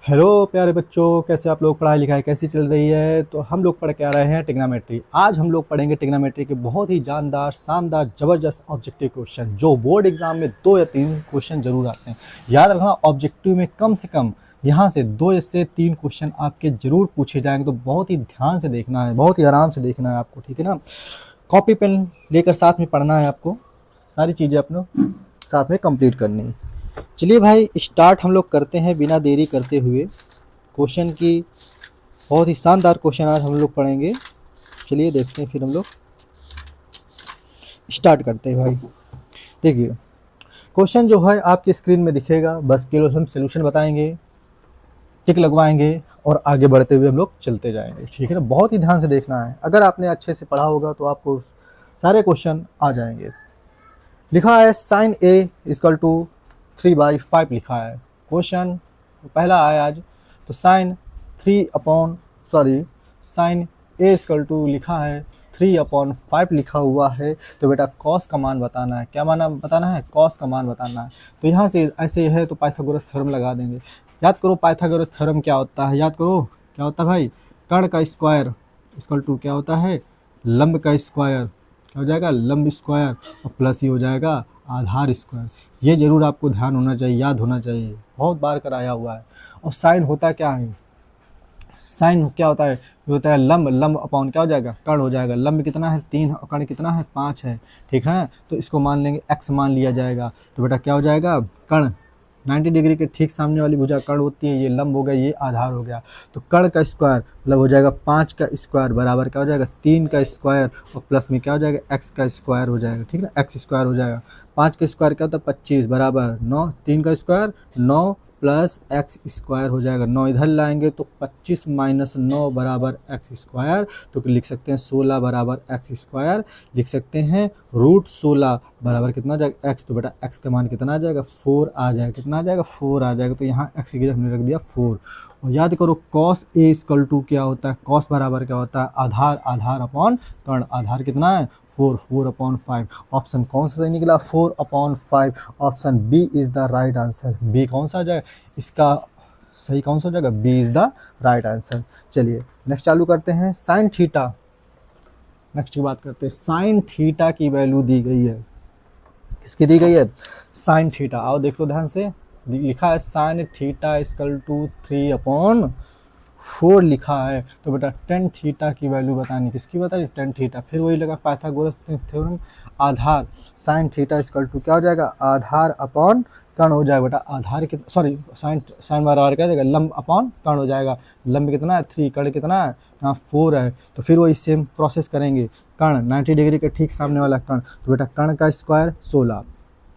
Hello प्यारे बच्चों, कैसे आप लोग? पढ़ाई लिखाई कैसी चल रही है? तो हम लोग पढ़ के आ रहे हैं ट्रिग्नोमेट्री। आज हम लोग पढ़ेंगे ट्रिग्नोमेट्री के बहुत ही जानदार, शानदार, जबरदस्त ऑब्जेक्टिव क्वेश्चन जो बोर्ड एग्जाम में 2 या 3 क्वेश्चन जरूर आते हैं। याद रखना, ऑब्जेक्टिव में कम से कम यहाँ से 2 से 3 क्वेश्चन आपके जरूर पूछे जाएंगे, तो बहुत ही ध्यान से देखना है, बहुत ही आराम से देखना है आपको, ठीक है ना। कॉपी पेन लेकर साथ में पढ़ना है आपको, सारी चीज़ें अपने साथ में कंप्लीट करनी है। चलिए भाई, स्टार्ट हम लोग करते हैं बिना देरी करते हुए। क्वेश्चन की बहुत ही शानदार क्वेश्चन आज हम लोग पढ़ेंगे। चलिए देखते हैं, फिर हम लोग स्टार्ट करते हैं भाई। देखिए, क्वेश्चन जो है आपकी स्क्रीन में दिखेगा, बस केवल हम सोल्यूशन बताएंगे, टिक लगवाएंगे और आगे बढ़ते हुए हम लोग चलते जाएंगे, ठीक है ना। बहुत ही ध्यान से देखना है, अगर आपने अच्छे से पढ़ा होगा तो आपको सारे क्वेश्चन आ जाएंगे। लिखा है साइन ए इक्वल टू 3/5 लिखा है। क्वेश्चन पहला है आज, तो साइन ए इक्वल टू लिखा है 3/5 लिखा हुआ है, तो बेटा कॉस का मान बताना है। क्या माना बताना है? कॉस का मान बताना है। तो यहाँ से ऐसे है तो पाइथागोरस थ्योरम लगा देंगे। याद करो पाइथागोरस थ्योरम क्या होता है, याद करो क्या होता है भाई। कर्ण का स्क्वायर इक्वल टू क्या होता है? लंब का स्क्वायर। क्या हो जाएगा? लंब स्क्वायर, और प्लस ही हो जाएगा आधार स्क्वायर। ये जरूर आपको ध्यान होना चाहिए, याद होना चाहिए, बहुत बार कराया हुआ है। और साइन होता क्या है? साइन क्या होता है? ये होता है लंब, लंब अपॉन क्या हो जाएगा? कर्ण हो जाएगा। लंब कितना है? 3, और कर्ण कितना है? 5 है, ठीक है। तो इसको मान लेंगे x मान लिया जाएगा, तो बेटा क्या हो जाएगा? कर्ण 90 डिग्री के ठीक सामने वाली भुजा कर्ण होती है, ये लंब हो गया, ये आधार हो गया। तो कर्ण का स्क्वायर मतलब हो जाएगा 5 का स्क्वायर बराबर क्या हो जाएगा? 3 का स्क्वायर, और प्लस में क्या हो जाएगा? x का स्क्वायर हो जाएगा, ठीक है ना। x स्क्वायर हो जाएगा, 5 का स्क्वायर क्या होता है? 25 बराबर 9, 3 का स्क्वायर 9 प्लस एक्स स्क्वायर हो जाएगा। 9 इधर लाएंगे तो 25 माइनस 9 बराबर एक्स स्क्वायर, तो लिख सकते हैं 16 बराबर एक्स स्क्वायर। लिख सकते हैं रूट 16 बराबर कितना आ जाएगा? एक्स। तो बेटा एक्स का मान कितना आ जाएगा? 4 आ जाएगा। कितना आ जाएगा? 4 आ जाएगा। तो यहाँ एक्स की जगह हमने रख दिया 4। और याद करो कॉस ए इक्वल टू क्या होता है? कॉस बराबर क्या होता है? आधार, आधार अपॉन कर्ण। आधार कितना है? 4/5। ऑप्शन कौन सा सही निकला? 4/5। Option B is the right answer. B कौन सा आ जाएगा? इसका सही कौन सा हो जाएगा? B is the right answer. चलिए नेक्स्ट चालू करते हैं। साइन थीटा, नेक्स्ट की बात करते हैं। साइन थीटा की वैल्यू दी गई है, किसकी दी गई है? Sine theta. आओ देख लो ध्यान से, लिखा है साइन थीटा इक्वल टू 3/4 लिखा है। तो बेटा टेन थीटा की वैल्यू बतानी, किसकी बतानी? Tan theta. फिर वही लगा पाइथागोरस थ्योरम, आधार साइन थीटा इक्वल टू क्या हो जाएगा? आधार अपॉन कर्ण हो जाएगा। बेटा आधार कितना, सॉरी साइन साइन बराबर क्या हो जाएगा? लंब अपॉन कर्ण हो जाएगा। लंब कितना है? 3, कर्ण कितना है? यहाँ 4 है। तो फिर वही सेम प्रोसेस करेंगे। कर्ण 90 डिग्री के ठीक सामने वाला कर्ण, तो बेटा कर्ण का स्क्वायर 16,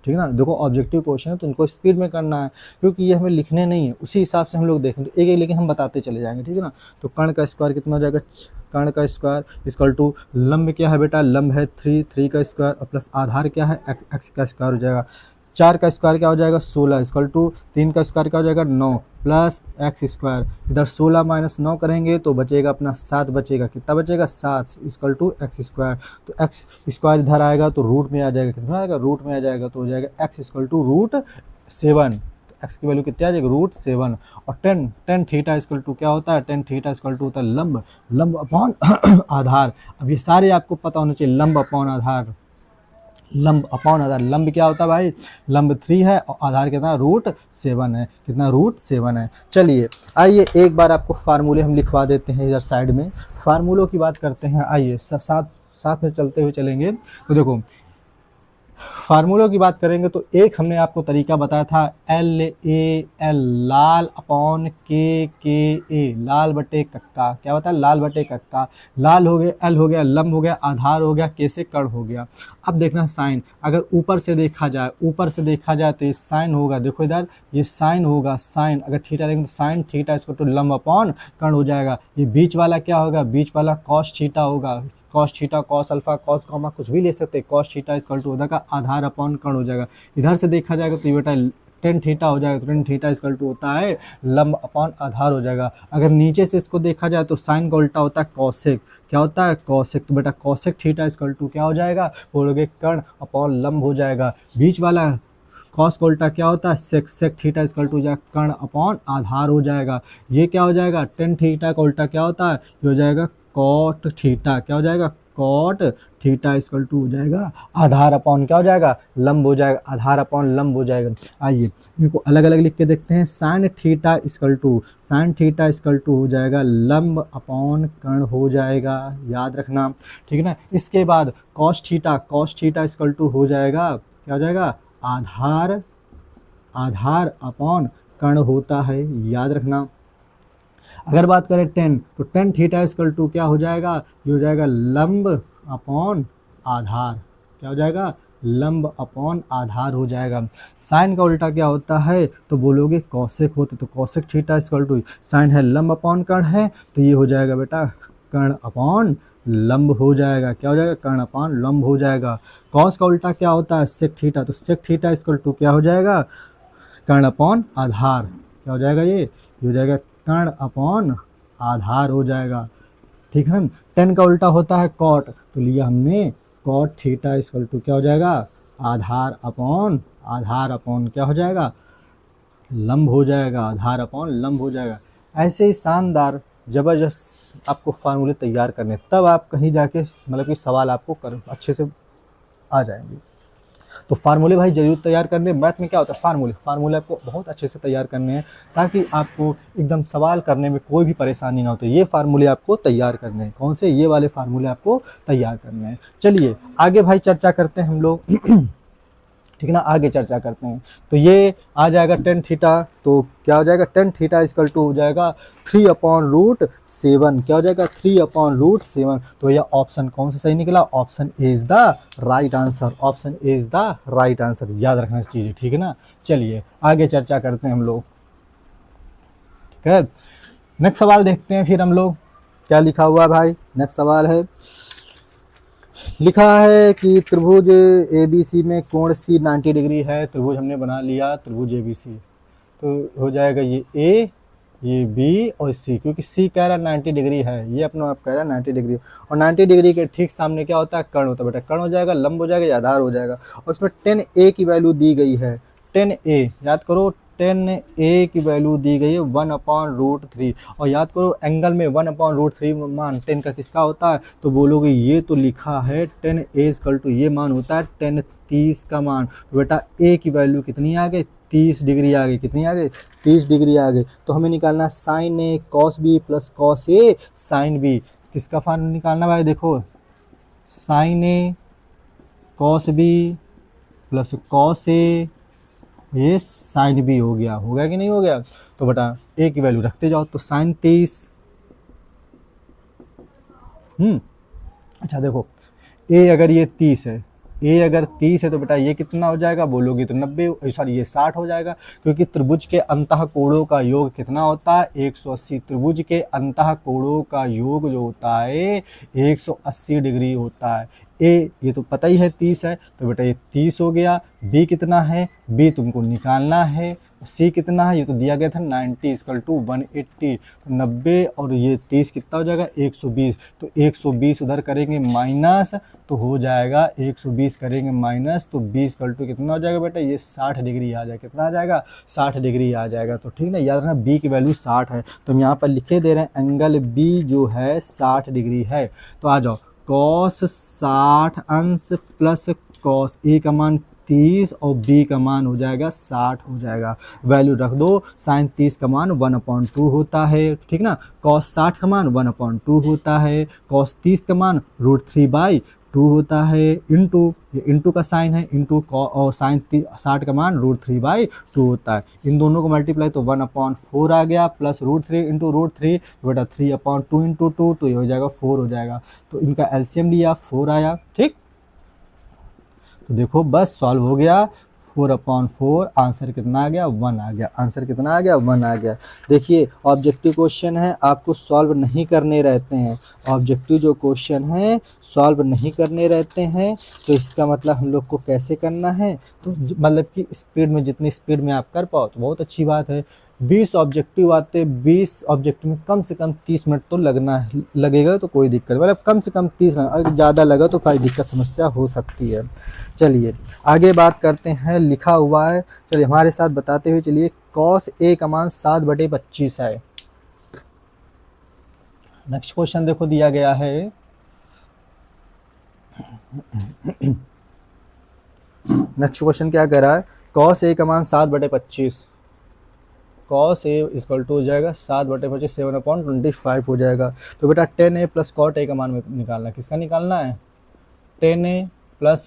ठीक है ना। देखो ऑब्जेक्टिव क्वेश्चन है तो इनको स्पीड में करना है, क्योंकि ये हमें लिखने नहीं है, उसी हिसाब से हम लोग देखेंगे। एक एक लेकिन हम बताते चले जाएंगे, ठीक है ना। तो कर्ण का स्क्वायर कितना हो जाएगा? कर्ण का स्क्वायर इक्वल टू लंब क्या है बेटा? लंब है 3 का स्क्वायर, और प्लस आधार क्या है? एक्स का स्क्वायर हो जाएगा। 4 का स्क्वायर क्या हो जाएगा? 16 इक्वल टू 3 का स्क्वायर क्या हो जाएगा? 9 प्लस एक्स स्क्वायर। इधर 16 माइनस 9 करेंगे तो बचेगा अपना 7 बचेगा। कितना बचेगा? 7 इक्वल टू एक्स स्क्वायर। तो एक्स स्क्वायर इधर आएगा तो रूट में आ जाएगा। कितना आएगा? रूट में आ जाएगा, तो हो जाएगा एक्स इक्वल टू √7। तो एक्स की वैल्यू कितनी आ जाएगी? √7। और टेन थीटा इक्वल टू क्या होता है? टेन थीटा इक्वल टू होता है लंब, लंब अपॉन आधार। अब ये सारे आपको पता होना चाहिए, लंब अपॉन आधार, लंब अपॉन आधार। लंब क्या होता है भाई? लंब 3 है, और आधार कितना? √7 है। कितना? √7 है। चलिए आइए एक बार आपको फार्मूले हम लिखवा देते हैं इधर साइड में। फार्मूलों की बात करते हैं, आइए साथ साथ में चलते हुए चलेंगे। तो देखो फार्मूलों की बात करेंगे तो एक हमने आपको तरीका बताया था, LAL, लाल अपॉन KKA, लाल बटे कक्का। क्या होता है? लाल बटे कक्का। लाल हो गया, L हो गया, लंब हो गया, आधार हो गया, K से कर्ण हो गया। अब देखना साइन, अगर ऊपर से देखा जाए, ऊपर से देखा जाए तो ये साइन होगा। देखो इधर ये साइन होगा, साइन अगर थीटा लेंगे तो साइन थीटा इसको तो लंब अपॉन कर्ण हो जाएगा। ये बीच वाला क्या होगा? बीच वाला कॉस थीटा होगा। Cos theta, cos alpha, cos comma कुछ भी ले सकते हैं। कॉस थीटा इक्वल टू होता है आधार अपॉन कर्ण हो जाएगा। इधर से देखा जाएगा तो ये बेटा टेन थीटा हो जाएगा। तो टेन थीटा इक्वल टू होता है लंब अपॉन आधार हो जाएगा। अगर नीचे से इसको देखा जाए तो साइन का उल्टा होता है कॉसेक। क्या होता है? कॉसेक। तो बेटा कॉसेक थीटा इक्वल टू क्या हो जाएगा? बोलोगे कर्ण अपॉन लंब हो जाएगा। बीच वाला कॉस का उल्टा क्या होता है सेक, सेक थीटा इक्वल टू जाएगा कर्ण अपॉन आधार हो जाएगा। ये क्या हो जाएगा टेन थीटा का उल्टा क्या होता है, ये हो जाएगा कॉट थीटा, क्या हो जाएगा कॉट थीटा इक्वल टू हो जाएगा आधार अपॉन क्या हो जाएगा लंब हो जाएगा, आधार अपॉन लंब हो जाएगा। आइए इनको अलग अलग लिख के देखते हैं। Sine theta equal to, sine theta equal to हो जाएगा लंब अपॉन कर्ण हो जाएगा, याद रखना, ठीक है ना। इसके बाद cos theta, cos theta equal to हो जाएगा क्या हो जाएगा आधार, आधार अपॉन कर्ण होता है, याद रखना। अगर बात करें टेन, तो टेन थीटा इक्वल टू क्या हो जाएगा, ये हो जाएगा लंब अपॉन आधार, क्या हो जाएगा लंब अपॉन आधार हो जाएगा। साइन का उल्टा क्या होता है, तो बोलोगे कौशिक होता, तो Kaushik theta equal to sine है लंब अपॉन कर्ण है, तो ये हो जाएगा बेटा कर्ण अपॉन लंब हो जाएगा, क्या हो जाएगा कर्ण अपॉन लंब हो जाएगा। कॉस का उल्टा क्या होता है सेक थीटा, तो सेक थीटा इक्वल टू क्या हो जाएगा कर्ण अपॉन आधार, क्या हो जाएगा ये हो जाएगा कर्ण अपॉन आधार हो जाएगा, ठीक है ना। टेन का उल्टा होता है कॉट, तो लिया हमने कॉट थीटा इक्वल टू क्या हो जाएगा आधार अपॉन, आधार अपॉन क्या हो जाएगा लंब हो जाएगा, आधार अपॉन लंब हो जाएगा। ऐसे ही शानदार ज़बरदस्त आपको फार्मूले तैयार करने, तब आप कहीं जाके मतलब कि सवाल आपको कर अच्छे से आ जाएंगे। तो फार्मूले भाई जरूर तैयार करने। मैथ में क्या होता है फार्मूले, फार्मूले आपको बहुत अच्छे से तैयार करने हैं ताकि आपको एकदम सवाल करने में कोई भी परेशानी ना हो। तो ये फार्मूले आपको तैयार करने हैं, कौन से ये वाले फार्मूले आपको तैयार करने हैं। चलिए आगे भाई चर्चा करते हैं हम लोग ठीक है ना, आगे चर्चा करते हैं। तो ये आ जाएगा टेन थीटा, तो क्या हो जाएगा टेन थीटा इक्वल टू हो जाएगा 3/√7, क्या हो जाएगा 3/√7। तो यह ऑप्शन कौन सा सही निकला, option A is the right answer, option A is the right answer, याद रखना चीज़ें, ठीक है ना। चलिए आगे चर्चा करते हैं हम लोग, ठीक है। नेक्स्ट सवाल देखते हैं फिर हम लोग क्या लिखा हुआ है भाई। नेक्स्ट सवाल है, लिखा है कि त्रिभुज ABC में कोण C 90 डिग्री है। त्रिभुज हमने बना लिया त्रिभुज ABC, तो हो जाएगा ये A, ये B और C, क्योंकि C कह रहा है 90 डिग्री है, ये अपना आप कह रहा है 90 डिग्री, और 90 डिग्री के ठीक सामने क्या होता है कर्ण होता है बेटा, कर्ण हो जाएगा लंब हो जाएगा या आधार हो जाएगा। और उसमें 10A की वैल्यू दी गई है, 10A याद करो 10A की वैल्यू दी गई है 1/√3, और याद करो एंगल में 1/√3 मान 10 का किसका होता है, तो बोलोगे ये तो लिखा है 10A इक्वल टू ये मान होता है 10 30 का मान। तो बेटा A की वैल्यू कितनी आ गई 30 डिग्री आ गई, कितनी आ गई 30 डिग्री आ गई। तो हमें निकालना sine A cos B plus cos A sine B, किसका फार्मूला निकालना भाई, देखो sine A cos B plus cos A, ये साइन B हो गया, हो गया कि नहीं हो गया। तो बेटा A की वैल्यू रखते जाओ, तो साइन 23, अच्छा देखो A अगर ये 30 है, A अगर 30 है तो बेटा ये कितना हो जाएगा, बोलोगे तो 90, सॉरी ये 60 हो जाएगा, क्योंकि त्रिभुज के अंतः कोणों का योग कितना होता है 180। त्रिभुज के अंतः कोणों का योग जो होता है 180 डिग्री होता है। A ये तो पता ही है 30 है, तो बेटा ये 30 हो गया। B कितना है, B तुमको निकालना है। C कितना है, ये तो दिया गया था 90 इक्वल टू 180, तो 90 और ये 30 कितना हो जाएगा 120। तो 120 उधर करेंगे माइनस, तो हो जाएगा 120 करेंगे माइनस, तो 20 इक्वल टू कितना हो जाएगा बेटा, ये 60 डिग्री आ जाएगा, कितना आ जाएगा 60 डिग्री आ जाएगा। तो ठीक ना, याद रखना B की वैल्यू 60 है, तो हम यहाँ पर लिखे दे रहे हैं एंगल B जो है 60 डिग्री है। तो आ जाओ कॉस 60 अंश प्लस कॉस A का मान 30 और B का मान हो जाएगा 60 हो जाएगा। वैल्यू रख दो, साइन 30 का मान 1/2 होता है, ठीक ना। कॉस 60 का मान 1/2 होता है, कॉस 30 का मान √3/2 होता है, इंटू ये इंटू का साइन है, इंटू और साइन 60 का मान √3/2 होता है। इन दोनों को मल्टीप्लाई तो 1/4 आ गया, प्लस √3 इंटू √3, तो बेटा 3/2 इंटू 2, तो ये हो जाएगा 4 हो जाएगा। तो इनका एलसीएम लिया 4 आया, ठीक। तो देखो बस सॉल्व हो गया, 4/4 आंसर कितना आ गया 1 आ गया, आंसर कितना आ गया 1 आ गया। देखिए ऑब्जेक्टिव क्वेश्चन है, आपको सॉल्व नहीं करने रहते हैं, ऑब्जेक्टिव जो क्वेश्चन है सॉल्व नहीं करने रहते हैं। तो इसका मतलब हम लोग को कैसे करना है, तो मतलब कि स्पीड में, जितनी स्पीड में आप कर पाओ तो बहुत अच्छी बात है। 20 ऑब्जेक्टिव आते, 20 ऑब्जेक्टिव में कम से कम 30 मिनट तो लगेगा, तो कोई दिक्कत, मतलब कम से कम 30, अगर ज़्यादा लगा तो भाई दिक्कत समस्या हो सकती है। चलिए आगे बात करते हैं, लिखा हुआ है, चलिए हमारे साथ बताते हुए चलिए, cos A का मान 7/25 है। नेक्स्ट क्वेश्चन देखो दिया गया है, नेक्स्ट क्वेश्चन क्या कह रहा है, cos A का मान 7/25, cos A इक्वल टू हो जाएगा 7/25, 7/25 हो जाएगा। तो बेटा 10A प्लस cot A का मान निकालना है, किसका निकालना है, 10A प्लस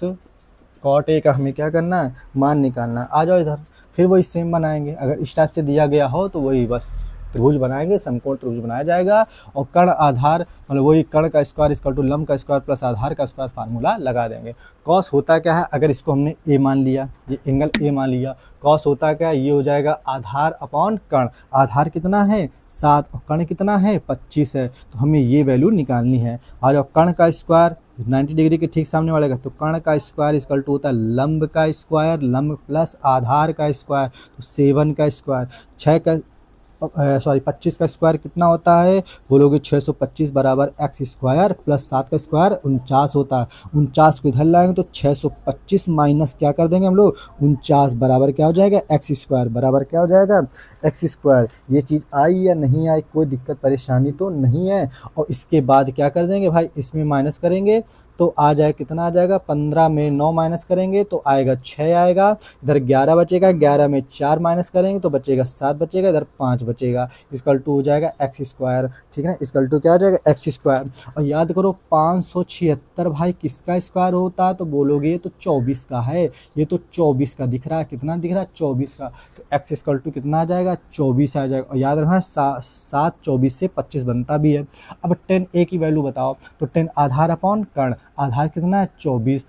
cot A का हमें क्या करना है, मान निकालना है। आ जाओ इधर, फिर वही सेम बनाएंगे, अगर इस टाइप से दिया गया हो तो वही बस त्रिभुज बनाएंगे, समकोण त्रिभुज बनाया जाएगा, और कर्ण आधार मतलब वही कर्ण का स्क्वायर इक्वल टू लंब का स्क्वायर प्लस आधार का स्क्वायर फार्मूला लगा देंगे। कॉस होता क्या है, अगर इसको हमने ए मान लिया, ये एंगल ए मान लिया, कॉस होता क्या है, ये हो जाएगा आधार अपॉन कर्ण, आधार कितना है 7 और कर्ण कितना है 25 है, तो हमें ये वैल्यू निकालनी है। आ जाओ, कर्ण का स्क्वायर 90 डिग्री के ठीक सामने वाले का, तो कर्ण का स्क्वायर इक्वल टू होता है लंब का स्क्वायर, लंब प्लस आधार का स्क्वायर, तो 7 का स्क्वायर, 25 का स्क्वायर कितना होता है, बोलोगे 625 बराबर एक्स स्क्वायर प्लस 7 का स्क्वायर 49 होता है। 49 को इधर लाएंगे तो 625 माइनस क्या कर देंगे हम लोग 49 बराबर क्या हो जाएगा एक्स स्क्वायर, बराबर क्या हो जाएगा एक्स स्क्वायर। ये चीज़ आई या नहीं आई, कोई दिक्कत परेशानी तो नहीं है। और इसके बाद क्या कर देंगे भाई, इसमें माइनस करेंगे तो आ जाए, कितना आ जाएगा, 15 में 9 माइनस करेंगे तो आएगा 6 आएगा, इधर 11 बचेगा, 11 में 4 माइनस करेंगे तो बचेगा 7 बचेगा, इधर 5 बचेगा, इक्वल टू हो जाएगा एक्स स्क्वायर। ठीक है ना, इक्वल टू क्या हो जाएगा एक्स स्क्वायर। और याद करो 576 भाई किसका स्क्वायर होता है, तो बोलोगे ये तो 24 का है, ये तो 24 का दिख रहा है, कितना दिख रहा है 24 का, तो एक्स इक्वल टू कितना आ जाएगा 24 आ जाएगा। और याद रखना 7 24 से 25 बनता भी है। अब 10A की वैल्यू बताओ, तो 10 आधार अपॉन कर्ण, आधार कितना है 24,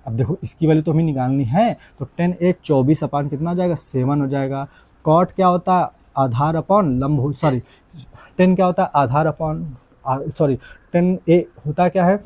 अब देखो इसकी वैल्यू तो हमें निकालनी है, तो 10A 24 अपॉन कितना हो जाएगा 7 हो जाएगा। कॉट क्या होता है, आधार अपॉन लंब, सॉरी 10 क्या होता है आधार अपॉन, सॉरी 10A होता क्या है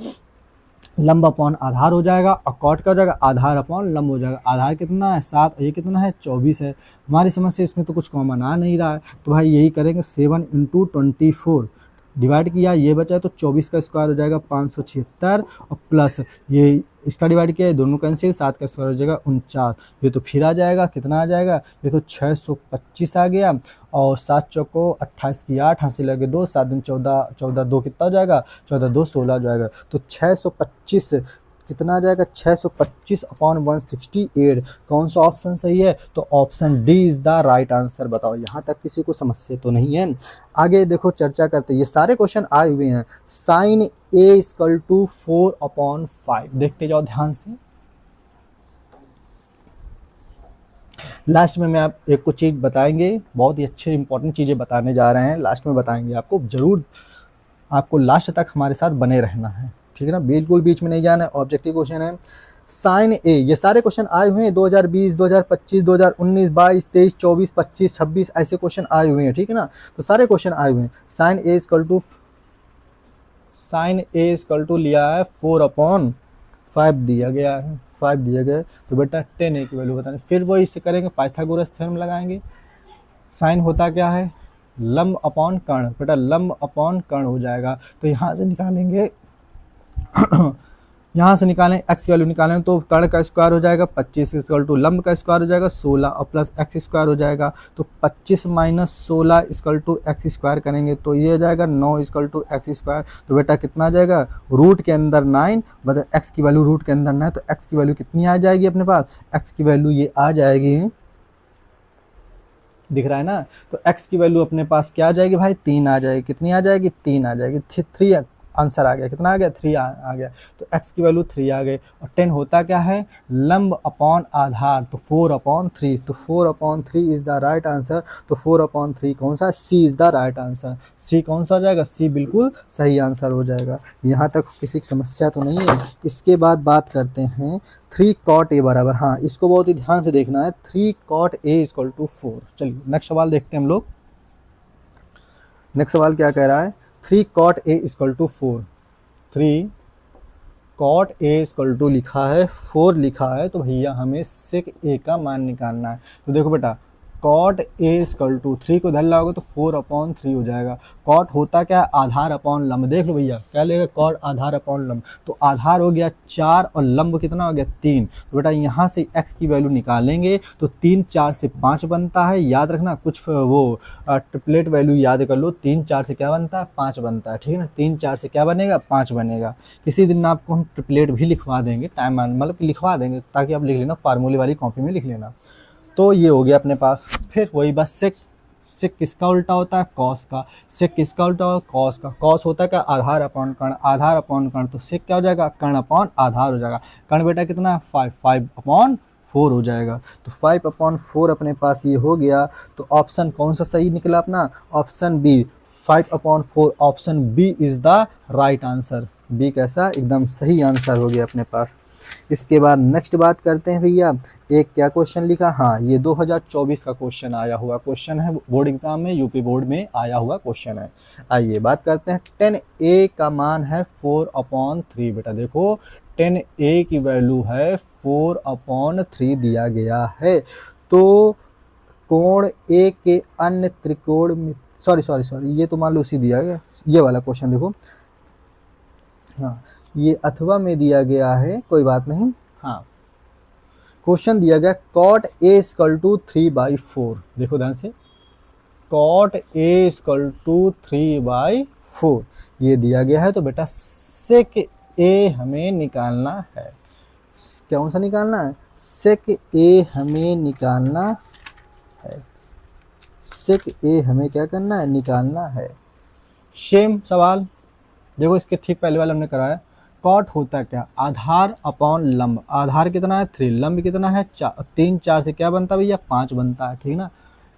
लंब अपॉन आधार हो जाएगा, और कॉट का हो जाएगा आधार अपॉन लंब हो जाएगा। आधार कितना है 7, ये कितना है 24 है। हमारी समझ से इसमें तो कुछ कॉमन आ नहीं रहा है, तो भाई यही करेंगे 7 × 24 डिवाइड किया, ये बचा है तो 24 का स्क्वायर हो जाएगा 576, और प्लस ये इसका डिवाइड किया है, दोनों कैंसिल, 7 का स्क्वायर हो जाएगा 49, ये तो फिर आ जाएगा, कितना आ जाएगा, ये तो 625 आ गया, और 7 चौको 28 की 8, हासिल लगे 2, 7 दिन 14, 14 2 कितना हो जाएगा 14 2 16 हो जाएगा, तो 625 कितना आ जाएगा 625 अपॉन 168। कौन सा ऑप्शन सही है, तो option D is the right answer. बताओ यहाँ तक किसी को समस्या तो नहीं है। आगे देखो चर्चा करते, ये सारे क्वेश्चन आए हुए हैं। साइन A इक्वल टू 4/5, देखते जाओ ध्यान से। लास्ट में मैं आप एक कुछ चीज़ बताएंगे, बहुत ही अच्छे इंपॉर्टेंट चीज़ें बताने जा रहे हैं, लास्ट में बताएंगे आपको, जरूर आपको लास्ट तक हमारे साथ बने रहना है, ठीक है ना, बिल्कुल बीच में नहीं जाना है। ऑब्जेक्टिव क्वेश्चन है साइन ए, ये सारे क्वेश्चन आए हुए हैं 2020, 2025, 2019, 22, 23, 24, 25, 26 ऐसे क्वेश्चन आए हुए हैं, ठीक है ना, तो सारे क्वेश्चन आए हुए हैं। साइन ए इक्वल टू लिया है 4/5 दिया गया है, 5 दिया गया है, तो बेटा 10A की वैल्यू बताने, फिर वो इससे करेंगे पाइथागोरस थ्योरम लगाएंगे। साइन होता क्या है लंब अपॉन कर्ण, बेटा लंब अपॉन कर्ण हो जाएगा, तो यहाँ से निकालेंगे यहाँ से निकालें एक्स की वैल्यू निकालें तो कर्ण का स्क्वायर हो जाएगा 25 इक्वल टू लंब का स्क्वायर हो जाएगा 16 और प्लस एक्स स्क्वायर हो जाएगा, तो 25 minus 16 equal to x square करेंगे तो ये हो जाएगा 9 इक्वल टू एक्स स्क्वायर। तो बेटा कितना आ जाएगा, रूट के अंदर 9, मतलब एक्स की वैल्यू रूट के अंदर 9, तो एक्स की वैल्यू कितनी आ जाएगी अपने पास, एक्स की वैल्यू ये आ जाएगी, दिख रहा है ना, तो x की वैल्यू अपने पास क्या आ जाएगी भाई 3 आ जाएगी, कितनी आ जाएगी 3 आ जाएगी, 3 आंसर आ गया, कितना आ गया 3 आ गया, तो x की वैल्यू 3 आ गई। और 10 होता क्या है लंब अपॉन आधार, तो 4/3, तो 4/3 इज द राइट आंसर, तो 4/3 कौन सा, सी इज द राइट आंसर, सी कौन सा हो जाएगा, सी बिल्कुल सही आंसर हो जाएगा। यहाँ तक किसी की समस्या तो नहीं है। इसके बाद बात करते हैं 3 cot A बराबर, हाँ इसको बहुत ही ध्यान से देखना है, 3 cot A इक्वल टू 4। चलिए नेक्स्ट सवाल देखते हैं हम लोग। नेक्स्ट सवाल क्या कह रहा है, 3 cot A equal to 4, 3 cot A equal to लिखा है 4 लिखा है, तो भैया हमें sec A का मान निकालना है। तो देखो बेटा कॉट ए इक्वल टू 3 को इधर लाओगे तो 4/3 हो जाएगा। कॉट होता क्या है, आधार अपॉन लंब। देख लो भैया क्या लेगा, कॉट आधार अपॉन लंब, तो आधार हो गया 4 और लंब कितना हो गया 3। तो बेटा यहाँ से x की वैल्यू निकालेंगे तो 3 4 से 5 बनता है। याद रखना कुछ वो ट्रिपलेट वैल्यू याद कर लो, 3 4 से क्या बनता है 5 बनता है, ठीक है ना। 3 4 से क्या बनेगा 5 बनेगा। किसी दिन आपको हम ट्रिपलेट भी लिखवा देंगे, टाइम मतलब लिखवा देंगे ताकि आप लिख लेना, फार्मूले वाली कॉपी में लिख लेना। तो ये हो गया अपने पास। फिर वही बस सेक, सेक किसका उल्टा होता है, कॉस का। सेक किसका उल्टा होता है, कॉस का। कॉस होता है क्या, आधार अपॉन कर्ण, आधार अपॉन कर्ण, तो सेक क्या हो जाएगा, कर्ण अपॉन आधार हो जाएगा। कर्ण बेटा कितना 5, 5/4 हो जाएगा। तो 5/4 अपने पास ये हो गया। तो ऑप्शन कौन सा सही निकला अपना, option B 5/4, option B is the right answer. B कैसा, एकदम सही आंसर हो गया अपने पास। इसके बाद नेक्स्ट बात करते हैं भैया, एक क्या क्वेश्चन लिखा, हाँ ये 2024 का क्वेश्चन आया हुआ क्वेश्चन है, बोर्ड एग्जाम में, यूपी बोर्ड में आया हुआ क्वेश्चन है। आइए बात करते हैं। 10a का मान है 4/3। बेटा देखो 10a की वैल्यू है 4/3 दिया गया है। तो कोण ए के अन्य त्रिकोण में, सॉरी ये तो मान लो उसी दिया गया, ये वाला क्वेश्चन देखो, हाँ ये अथवा में दिया गया है, कोई बात नहीं। हाँ क्वेश्चन दिया गया कॉट ए इक्वल टू 3/4। देखो ध्यान से, कॉट ए इक्वल टू 3/4 ये दिया गया है। तो बेटा सेक ए हमें निकालना है। कौन सा निकालना है, सेक ए हमें निकालना है। सेक ए हमें क्या करना है, निकालना है। सेम सवाल देखो, इसके ठीक पहले वाला हमने कराया। कॉट होता क्या, आधार अपॉन लंब। आधार कितना है 3, लंब कितना है 4, 3 4 से क्या बनता है भैया 5 बनता है, ठीक ना।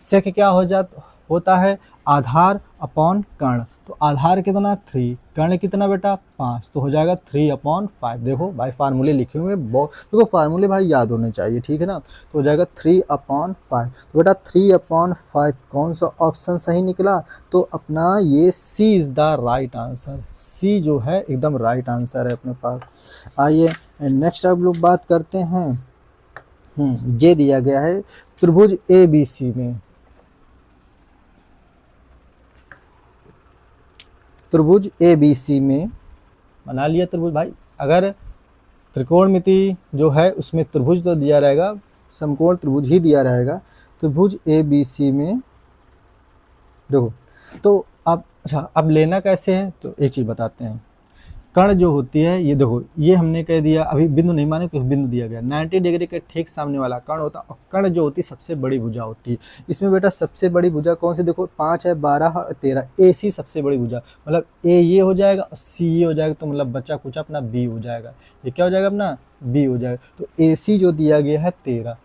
सेक क्या हो जाता होता है, आधार अपॉन कर्ण। तो आधार कितना 3, कर्ण कितना बेटा 5, तो हो जाएगा 3/5। देखो भाई फार्मूले लिखे हुए देखो फार्मूले भाई याद होने चाहिए, ठीक है ना। तो हो जाएगा 3/5। तो बेटा 3/5 कौन सा ऑप्शन सही निकला, तो अपना ये सी इज द राइट आंसर। सी जो है एकदम राइट आंसर है अपने पास। आइए नेक्स्ट आप लोग बात करते हैं। ये दिया गया है त्रिभुज ABC में, त्रिभुज ABC में बना लिया त्रिभुज भाई। अगर त्रिकोणमिति जो है उसमें त्रिभुज तो दिया रहेगा, समकोण त्रिभुज ही दिया रहेगा। त्रिभुज ABC में देखो, तो अब अच्छा अब लेना कैसे है, तो एक चीज़ बताते हैं। कर्ण जो होती है, ये देखो ये हमने कह दिया, अभी बिंदु नहीं माने तो बिंदु दिया गया 90 डिग्री के ठीक सामने वाला कर्ण होता है। और कर्ण जो होती है सबसे बड़ी भुजा होती है। इसमें बेटा सबसे बड़ी भुजा कौन सी, देखो 5 है, 12 है, 13, AC सबसे बड़ी भुजा, मतलब A ये हो जाएगा, C ये हो जाएगा, तो मतलब बच्चा कुछ अपना B हो जाएगा। ये क्या हो जाएगा अपना B हो जाएगा। तो AC जो दिया गया है 13।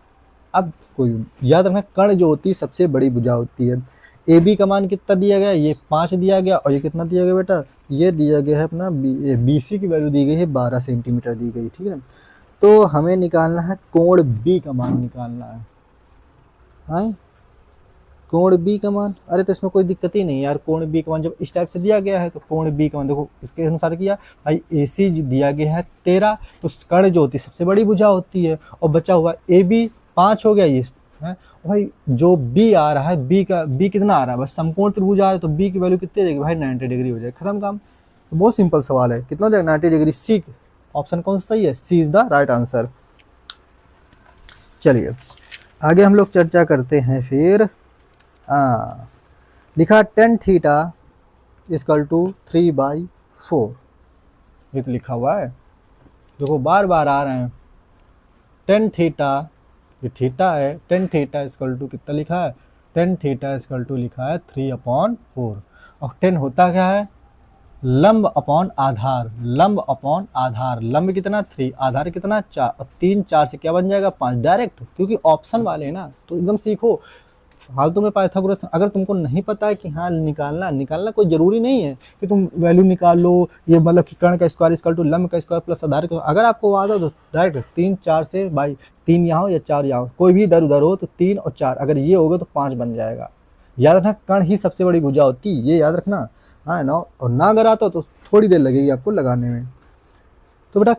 अब कोई याद रखना, कर्ण जो होती है सबसे बड़ी भुजा होती है। AB का मान कितना दिया गया, ये 5 दिया गया, और ये कितना दिया गया बेटा, ये दिया गया है अपना BC की वैल्यू दी गई है 12 सेंटीमीटर दी गई, ठीक है ना। तो हमें निकालना है कोण B का मान निकालना है। हाँ कोण B का मान, अरे तो इसमें कोई दिक्कत ही नहीं यार। कोण B का मान जब इस टाइप से दिया गया है तो कोण B का मान देखो इसके अनुसार किया भाई। AC दिया गया है 13, तो कर्ण जो होती है सबसे बड़ी भुजा होती है, और बचा हुआ AB 5 हो गया ये है। भाई जो B आ रहा है, B कितना आ रहा है, बस समकोण त्रिभुज आ रहा है, तो B की वैल्यू कितनी हो जाएगी भाई 90 डिग्री हो जाएगी, खत्म काम। तो बहुत सिंपल सवाल है, कितना हो जाएगा 90 डिग्री। सी ऑप्शन कौन सा सही है, सी इज द राइट आंसर। चलिए आगे हम लोग चर्चा करते हैं फिर। लिखा tan थीटा इक्वल टू 3/4, ये तो लिखा हुआ है, देखो बार बार आ रहे हैं। tan थीटा, ये थीटा है, tan थीटा इक्वल टू कितना लिखा है, tan थीटा इक्वल टू लिखा है 3/4। और tan होता क्या है, लंब अपॉन आधार, लंब अपॉन आधार। लंब कितना 3, आधार कितना 4, और 3 4 से क्या बन जाएगा 5 डायरेक्ट, क्योंकि ऑप्शन वाले हैं ना, तो एकदम सीखो। फालतू में पाइथागोरस अगर तुमको नहीं पता है कि हाँ निकालना कोई ज़रूरी नहीं है कि तुम वैल्यू निकाल लो, ये मतलब कि कर्ण का स्क्वायर इक्वल टू लंब का स्क्वायर प्लस आधार का। अगर आपको याद हो तो डायरेक्ट 3 4 से भाई 3 यहाँ हो या 4 यहाँ हो, कोई भी इधर उधर हो, तो 3 और 4 अगर ये होगा तो 5 बन जाएगा। याद रखना कर्ण ही सबसे बड़ी भुजा होती है, ये याद रखना। हाँ ना, और ना अगर आता तो थोड़ी देर लगेगी आपको लगाने में। तो बेटा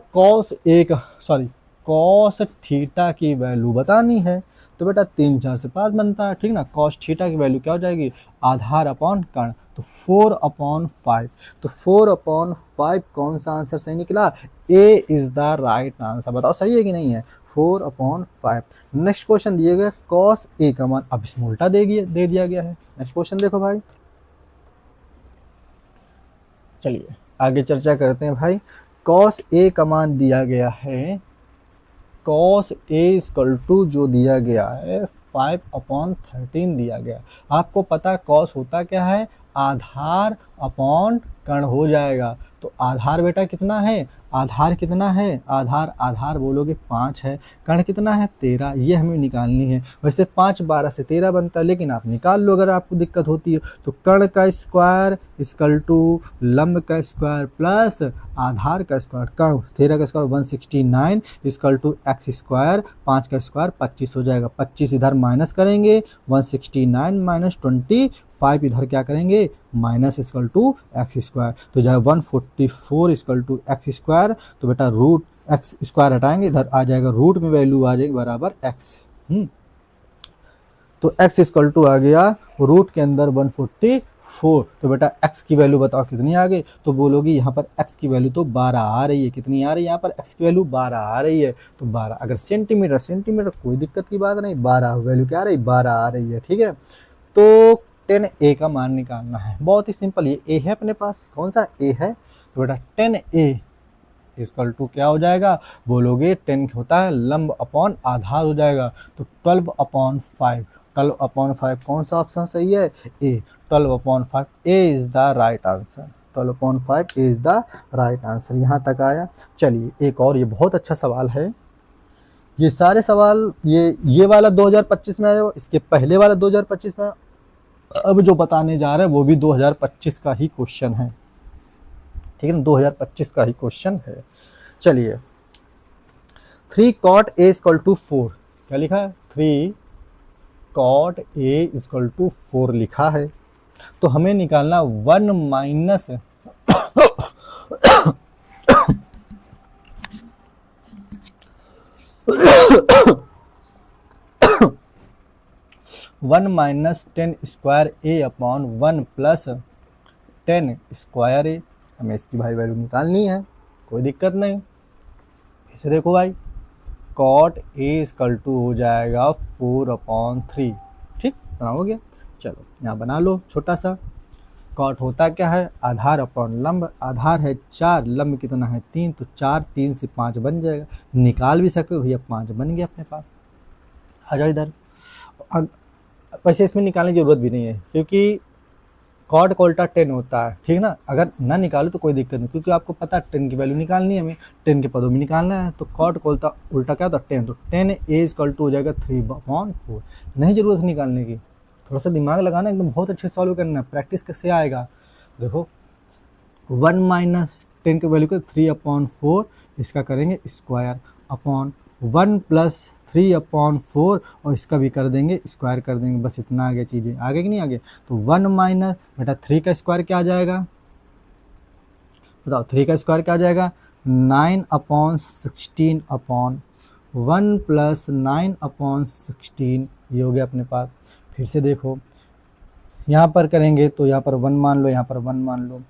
कॉस थीटा की वैल्यू बतानी है। तो बेटा 3 4 से 5 बनता है, ठीक ना। कॉस थीटा की वैल्यू क्या हो जाएगी, आधार अपॉन कर्ण, तो 4/5। तो 4/5 कौन सा आंसर सही निकला, ए इज द राइट आंसर। बताओ सही है कि नहीं है, 4/5। नेक्स्ट क्वेश्चन दिए गए कॉस ए का मान, अब इसमें उल्टा दे दिया गया है। नेक्स्ट क्वेश्चन देखो भाई, चलिए आगे चर्चा करते हैं भाई। कॉस ए का मान दिया गया है, कॉस ए इक्वल टू जो दिया गया है 5/13 दिया गया। आपको पता कॉस होता क्या है, आधार अपॉन कर्ण हो जाएगा। तो आधार बेटा कितना है, आधार कितना है, आधार बोलोगे 5 है, कर्ण कितना है 13, ये हमें निकालनी है। वैसे 5 12 से 13 बनता है, लेकिन आप निकाल लो अगर आपको दिक्कत होती है। तो कर्ण का स्क्वायर इक्वल टू लंब का स्क्वायर प्लस आधार का स्क्वायर, का 13 का square 169 equal to x square, 5 का स्क्वायर 25 हो जाएगा। 25 इधर माइनस करेंगे, 169 माइनस 25 इधर क्या करेंगे, minus equal to x square, तो जाए 144 इक्वल टू एक्स स्क्वायर। तो बेटा रूट एक्स स्क्वायर हटाएंगे, इधर आ जाएगा रूट में वैल्यू आ जाएगी बराबर एक्स। तो x इक्वल टू आ गया रूट के अंदर 144। तो बेटा x की वैल्यू बताओ कितनी आ गई, तो बोलोगी यहाँ पर x की वैल्यू तो 12 आ रही है। कितनी आ रही है यहाँ पर, x की वैल्यू 12 आ रही है। तो 12 अगर सेंटीमीटर कोई दिक्कत की बात नहीं, 12 वैल्यू क्या आ रही, 12 आ रही है, ठीक है। तो 10a का मान निकालना है, बहुत ही सिंपल। ये a है अपने पास, कौन सा a है, तो बेटा 10a इक्वल टू क्या हो जाएगा, बोलोगे 10 होता है लंब अपॉन आधार हो जाएगा, तो 12/5। 12/5 कौन सा ऑप्शन सही है, A. 12/5 A is the right answer, 12/5 A is the right answer. यहाँ तक आया। चलिए एक और, ये बहुत अच्छा सवाल है। ये सारे सवाल ये वाला 2025 में आया, इसके पहले वाला 2025 में, अब जो बताने जा रहे हैं वो भी 2025 का ही क्वेश्चन है, ठीक है ना, 2025 का ही क्वेश्चन है। चलिए 3 cot a इक्वल टू 4, क्या लिखा है, 3 cot a इक्वल टू 4 लिखा है। तो हमें निकालना 1 माइनस 1 माइनस 10 स्क्वायर ए अपॉन 1 प्लस 10 स्क्वायर ए। हमें इसकी भाई वैल्यू निकालनी है, कोई दिक्कत नहीं। इसे देखो भाई, कॉट ए इक्वल टू हो जाएगा 4/3, ठीक बना हो गया। चलो यहाँ बना लो छोटा सा। कॉट होता क्या है, आधार अपॉन लंब, आधार है 4, लंब कितना है 3, तो 4 3 से 5 बन जाएगा। निकाल भी सकते हो भैया, 5 बन गया अपने पास। आ जाओ इधर। वैसे इसमें निकालने की जरूरत भी नहीं है, क्योंकि कॉट का उल्टा 10 होता है, ठीक ना। अगर ना निकालो तो कोई दिक्कत नहीं, क्योंकि आपको पता है 10 की वैल्यू निकालनी है, हमें 10 के पदों में निकालना है। तो कॉट का उल्टा क्या होता है 10, तो 10 ए इक्वल टू हो जाएगा 3/4। नहीं जरूरत निकालने की, थोड़ा सा दिमाग लगाना, एकदम बहुत अच्छे सॉल्व करना है, प्रैक्टिस कैसे आएगा। देखो 1 माइनस 10 की वैल्यू को 3/4, इसका करेंगे स्क्वायर अपॉन 1 प्लस 3/4, और इसका भी कर देंगे स्क्वायर कर देंगे। बस इतना आगे चीज़ें, आगे कि नहीं आगे। तो 1 माइनस बेटा 3 का स्क्वायर क्या आ जाएगा, बताओ 3 का स्क्वायर क्या आ जाएगा, 9/16 अपॉन 1 प्लस 9/16, ये हो गया अपने पास। फिर से देखो यहाँ पर करेंगे तो यहाँ पर 1 मान लो, यहाँ पर 1 मान लो।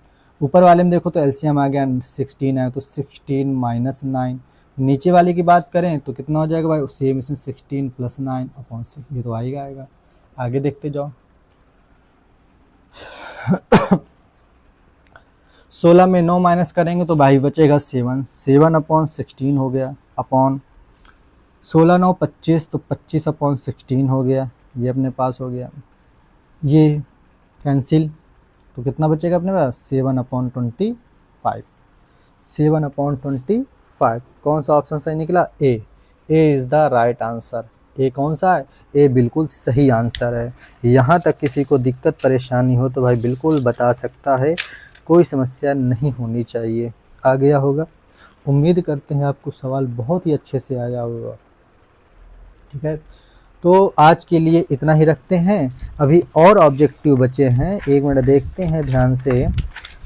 ऊपर वाले में देखो तो एलसीएम आ गया 16 है, तो 16 माइनस 9। नीचे वाले की बात करें तो कितना हो जाएगा भाई, सेम इसमें 16 प्लस 9/6, ये तो आएगा। आगे देखते जाओ। 16 में 9 माइनस करेंगे तो भाई बचेगा 7/16 हो गया, अपॉन 16 9 25, तो 25/16 हो गया, ये अपने पास हो गया। ये कैंसिल, तो कितना बचेगा अपने पास 7/25, 7/25। कौन सा ऑप्शन सही निकला, A is the right answer. A कौन सा है, ए बिल्कुल सही आंसर है। यहाँ तक किसी को दिक्कत परेशानी हो तो भाई बिल्कुल बता सकता है, कोई समस्या नहीं होनी चाहिए। आ गया होगा, उम्मीद करते हैं आपको सवाल बहुत ही अच्छे से आया होगा, ठीक है। तो आज के लिए इतना ही रखते हैं, अभी और ऑब्जेक्टिव बचे हैं, 1 मिनट देखते हैं ध्यान से।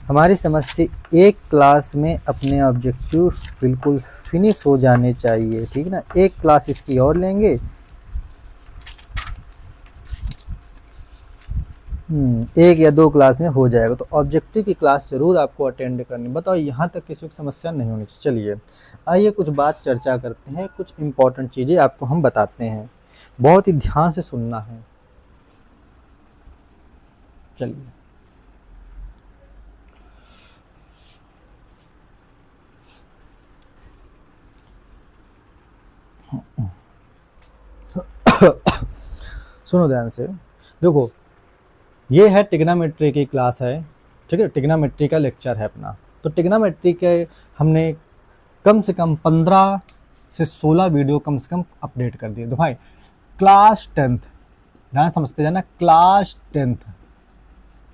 हमारी समझ से एक क्लास में अपने ऑब्जेक्टिव बिल्कुल फिनिश हो जाने चाहिए, ठीक ना। एक क्लास इसकी और लेंगे, एक या दो क्लास में हो जाएगा। तो ऑब्जेक्टिव की क्लास जरूर आपको अटेंड करनी। बताओ यहाँ तक किसी की समस्या नहीं होनी चाहिए। चलिए आइए कुछ बात चर्चा करते हैं, कुछ इंपॉर्टेंट चीज़ें आपको हम बताते हैं, बहुत ही ध्यान से सुनना है। चलिए सुनो ध्यान से। देखो ये है ट्रिग्नोमेट्री की क्लास है, ठीक है, ट्रिग्नोमेट्री का लेक्चर है अपना। तो ट्रिग्नोमेट्री के हमने कम से कम 15 से 16 वीडियो कम से कम अपडेट कर दिए। तो भाई क्लास 10th, ध्यान समझते जाना, class 10th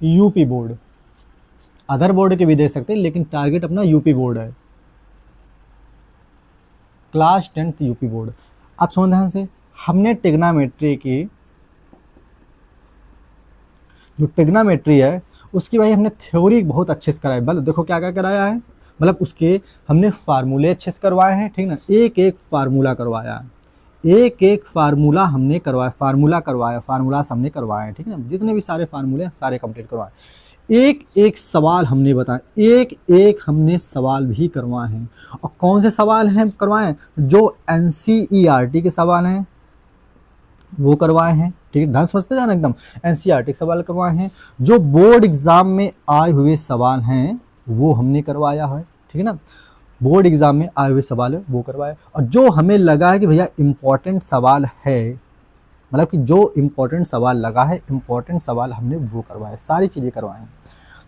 UP board, other board के भी दे सकते हैं लेकिन टारगेट अपना यूपी बोर्ड है, क्लास 10th यूपी बोर्ड। आप सुनो ध्यान से, हमने ट्रिग्नोमेट्री की जो ट्रिग्नोमेट्री है उसकी भाई हमने थ्योरी बहुत अच्छे से कराई। मतलब देखो क्या क्या कराया है, मतलब उसके हमने फार्मूले अच्छे से करवाए हैं, ठीक ना, एक एक फार्मूला करवाया है, एक एक फार्मूला हमने करवाया, फार्मूलास हमने करवाए हैं, ठीक है ना, जितने भी सारे फार्मूले सारे कंप्लीट करवाए। एक एक सवाल हमने बताया, एक एक हमने सवाल भी करवाए हैं। और कौन से सवाल हैं करवाए? जो एनसीईआरटी के सवाल हैं वो करवाए हैं, ठीक है, ध्यान समझते जाना एकदम। एनसीईआरटी के सवाल करवाए हैं, जो बोर्ड एग्जाम में आए हुए सवाल हैं वो हमने करवाया है, ठीक है ना, बोर्ड एग्जाम में आए हुए सवाल है वो करवाए। और जो हमें लगा है कि भैया इंपॉर्टेंट सवाल है, मतलब कि जो इंपॉर्टेंट सवाल लगा है, इंपॉर्टेंट सवाल हमने वो करवाए, सारी चीज़ें करवाएं।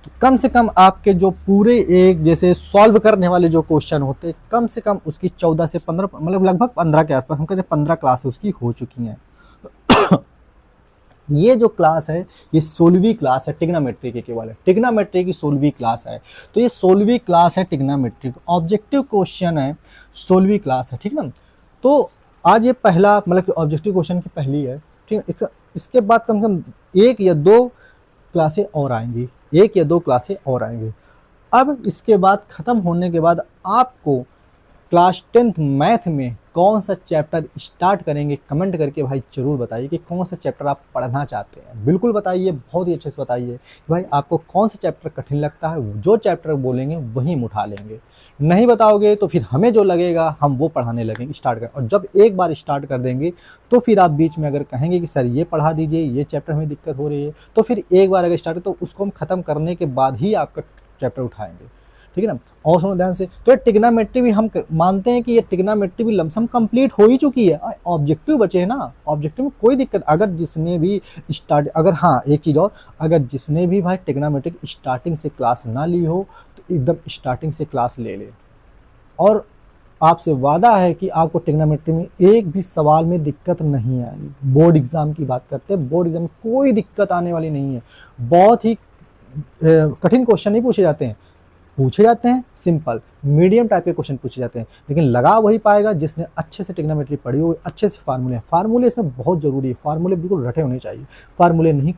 तो कम से कम आपके जो पूरे एक जैसे सॉल्व करने वाले जो क्वेश्चन होते, कम से कम उसकी 14 से 15, मतलब लगभग 15 के आसपास, हम कहते हैं 15 क्लास उसकी हो चुकी हैं। ये जो क्लास है ये 16वीं क्लास है ट्रिग्नोमेट्री की, केवल है ट्रिग्नोमेट्री की 16वीं क्लास है। तो ये 16वीं क्लास है ट्रिग्नोमेट्री, ऑब्जेक्टिव क्वेश्चन है, 16वीं क्लास है, ठीक ना। तो आज ये पहला, मतलब कि ऑब्जेक्टिव क्वेश्चन की पहली है, ठीक है। इसके बाद कम से कम एक या दो क्लासें और आएंगी, एक या दो क्लासें और आएंगी। अब इसके बाद खत्म होने के बाद आपको क्लास 10th मैथ में कौन सा चैप्टर स्टार्ट करेंगे, कमेंट करके भाई जरूर बताइए कि कौन सा चैप्टर आप पढ़ना चाहते हैं। बिल्कुल बताइए, बहुत ही अच्छे से बताइए भाई आपको कौन सा चैप्टर कठिन लगता है। जो चैप्टर बोलेंगे वही हम उठा लेंगे, नहीं बताओगे तो फिर हमें जो लगेगा हम वो पढ़ाने लगेंगे, स्टार्ट कर। और जब एक बार स्टार्ट कर देंगे तो फिर आप बीच में अगर कहेंगे कि सर ये पढ़ा दीजिए, ये चैप्टर में दिक्कत हो रही है, तो फिर एक बार अगर स्टार्ट तो उसको हम खत्म करने के बाद ही आपका चैप्टर उठाएंगे, ठीक है ना। और सुनो ध्यान से, तो ये ट्रिग्नोमेट्री भी हम मानते हैं कि ये ट्रिग्नोमेट्री भी लमसम कंप्लीट हो ही चुकी है, ऑब्जेक्टिव बचे हैं ना, ऑब्जेक्टिव में कोई दिक्कत। अगर जिसने भी स्टार्ट, अगर हाँ एक चीज़ और, अगर जिसने भी भाई ट्रिग्नोमेट्री स्टार्टिंग से क्लास ना ली हो तो एकदम स्टार्टिंग से क्लास ले ले। और आपसे वादा है कि आपको ट्रिग्नोमेट्री में एक भी सवाल में दिक्कत नहीं आएगी। बोर्ड एग्जाम की बात करते हैं, बोर्ड एग्जाम में कोई दिक्कत आने वाली नहीं है। बहुत ही कठिन क्वेश्चन नहीं पूछे जाते हैं, पूछे जाते हैं सिंपल मीडियम टाइप के क्वेश्चन पूछे जाते हैं, लेकिन लगा वही पाएगा जिसने अच्छे से ट्रिग्नोमेट्री पढ़ी हो, अच्छे से फार्मूले इसमें बहुत जरूरी है, फार्मूले बिल्कुल रटे होने चाहिए। फार्मूले नहीं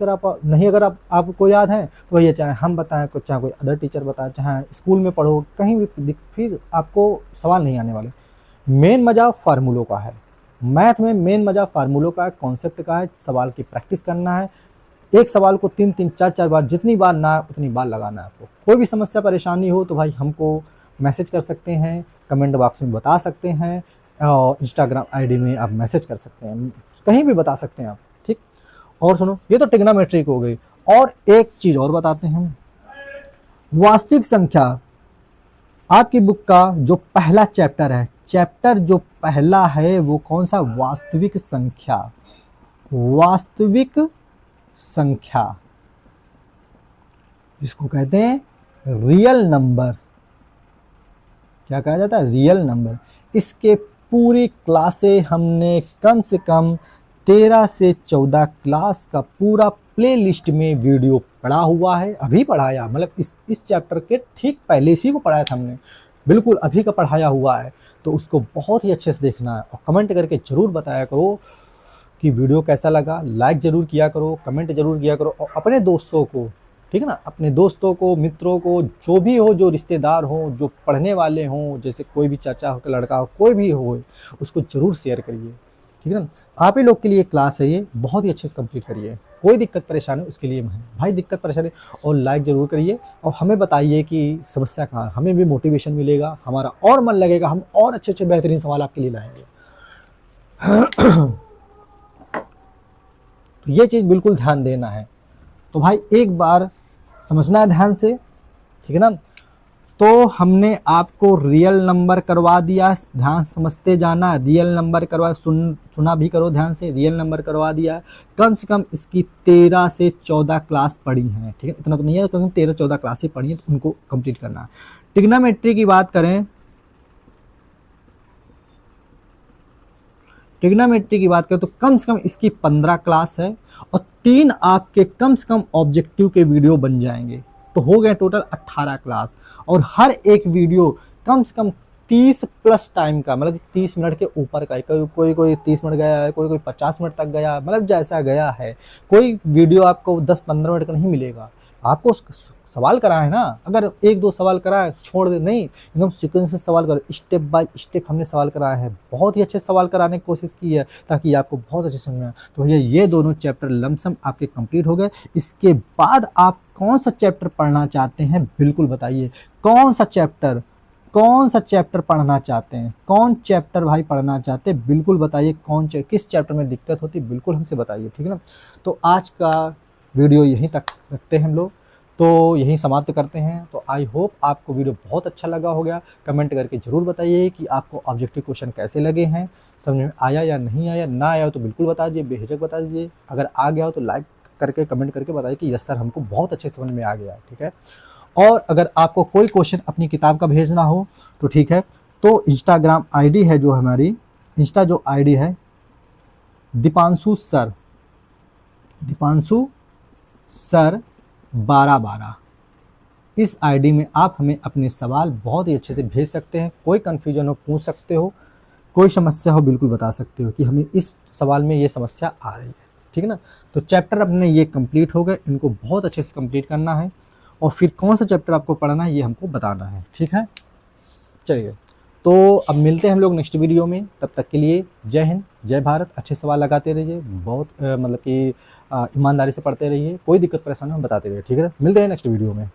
अगर आपको याद है तो भैया चाहे हम बताएं, चाहे कोई अदर टीचर बताए, चाहे स्कूल में पढ़ो, कहीं भी फिर आपको सवाल नहीं आने वाले। मेन मजा फार्मूलों का है, मैथ में मेन मजा फार्मूलों का है, कॉन्सेप्ट का है, सवाल की प्रैक्टिस करना है। एक सवाल को 3-3 4-4 बार, जितनी बार ना उतनी बार लगाना है आपको। कोई भी समस्या परेशानी हो तो भाई हमको मैसेज कर सकते हैं, कमेंट बॉक्स में बता सकते हैं, और इंस्टाग्राम आईडी में आप मैसेज कर सकते हैं, कहीं भी बता सकते हैं आप, ठीक। और सुनो, ये तो ट्रिग्नोमेट्री हो गई, और एक चीज़ और बताते हैं, वास्तविक संख्या। आपकी बुक का जो पहला चैप्टर है, चैप्टर जो पहला है वो कौन सा? वास्तविक संख्या। वास्तविक संख्या जिसको कहते हैं रियल नंबर, क्या कहा जाता है? Real number. इसके पूरी क्लासे हमने कम से कम 13 से 14 क्लास का पूरा प्लेलिस्ट में वीडियो पढ़ा हुआ है, अभी पढ़ाया, मतलब इस चैप्टर के ठीक पहले इसी को पढ़ाया था हमने, बिल्कुल अभी का पढ़ाया हुआ है। तो उसको बहुत ही अच्छे से देखना है, और कमेंट करके जरूर बताया करो कि वीडियो कैसा लगा। लाइक जरूर किया करो, कमेंट जरूर किया करो, और अपने दोस्तों को, ठीक है ना, अपने दोस्तों को, मित्रों को, जो भी हो, जो रिश्तेदार हो, जो पढ़ने वाले हों, जैसे कोई भी चाचा हो, लड़का हो, कोई भी हो, उसको जरूर शेयर करिए, ठीक है ना। आप ही लोग के लिए क्लास है ये, बहुत ही अच्छे से कंप्लीट करिए। कोई दिक्कत परेशानी उसके लिए भाई दिक्कत परेशानी, और लाइक ज़रूर करिए और हमें बताइए कि समस्या कहाँ है, हमें भी मोटिवेशन मिलेगा, हमारा और मन लगेगा, हम और अच्छे अच्छे बेहतरीन सवाल आपके लिए लाएंगे। तो ये चीज़ बिल्कुल ध्यान देना है। तो भाई एक बार समझना है ध्यान से, ठीक है ना। तो हमने आपको रियल नंबर करवा दिया, ध्यान से समझते जाना, रियल नंबर करवा, सुना भी करो ध्यान से, रियल नंबर करवा दिया। कम से कम इसकी 13 से 14 क्लास पढ़ी हैं, ठीक है, इतना तो नहीं है, कम से कम 13-14 क्लासें पढ़ी हैं, तो उनको कंप्लीट करना है। ट्रिग्नोमेट्री की बात करें, ट्रिग्नोमेट्री की बात करें तो कम से कम इसकी 15 क्लास है और 3 आपके कम से कम ऑब्जेक्टिव के वीडियो बन जाएंगे, तो हो गए टोटल 18 क्लास। और हर एक वीडियो कम से कम 30 प्लस टाइम का, मतलब 30 मिनट के ऊपर का है, कोई कोई 30 मिनट गया है, कोई कोई 50 मिनट तक गया, मतलब जैसा गया है। कोई वीडियो आपको 10-15 मिनट का नहीं मिलेगा। आपको सवाल करा है ना, अगर 1-2 सवाल कराए छोड़ दे, नहीं, एकदम सीक्वेंस से सवाल करो, स्टेप बाय स्टेप हमने सवाल कराया है, बहुत ही अच्छे सवाल कराने की कोशिश की है ताकि आपको बहुत अच्छे समझ में आए। तो भैया ये दोनों चैप्टर लमसम आपके कंप्लीट हो गए। इसके बाद आप कौन सा चैप्टर पढ़ना चाहते हैं बिल्कुल बताइए, कौन सा चैप्टर पढ़ना चाहते हैं, कौन चैप्टर भाई पढ़ना चाहते हैं बिल्कुल बताइए, किस चैप्टर में दिक्कत होती है बिल्कुल हमसे बताइए, ठीक है ना। तो आज का वीडियो यहीं तक रखते हैं हम लोग, तो यहीं समाप्त करते हैं। तो आई होप आपको वीडियो बहुत अच्छा लगा हो गया। कमेंट करके ज़रूर बताइए कि आपको ऑब्जेक्टिव क्वेश्चन कैसे लगे हैं, समझ में आया या नहीं आया, ना आया हो तो बिल्कुल बता दीजिए, बेहिचक बता दीजिए। अगर आ गया हो तो लाइक करके कमेंट करके बताइए कि यस सर हमको बहुत अच्छे समझ में आ गया, ठीक है। और अगर आपको कोई क्वेश्चन अपनी किताब का भेजना हो तो ठीक है, तो इंस्टाग्राम आईडी है जो हमारी, इंस्टा जो आईडी है दीपांशु सर 1212, इस आईडी में आप हमें अपने सवाल बहुत ही अच्छे से भेज सकते हैं। कोई कन्फ्यूजन हो पूछ सकते हो, कोई समस्या हो बिल्कुल बता सकते हो कि हमें इस सवाल में ये समस्या आ रही है, ठीक है ना। तो चैप्टर अपने ये कंप्लीट हो गए, इनको बहुत अच्छे से कंप्लीट करना है और फिर कौन सा चैप्टर आपको पढ़ना है ये हमको बताना है, ठीक है। चलिए, तो अब मिलते हैं हम लोग नेक्स्ट वीडियो में, तब तक के लिए जय हिंद जय भारत। अच्छे सवाल लगाते रहिए, बहुत मतलब कि ईमानदारी से पढ़ते रहिए, कोई दिक्कत परेशानी हम बताते रहिए, ठीक है। मिलते हैं नेक्स्ट वीडियो में।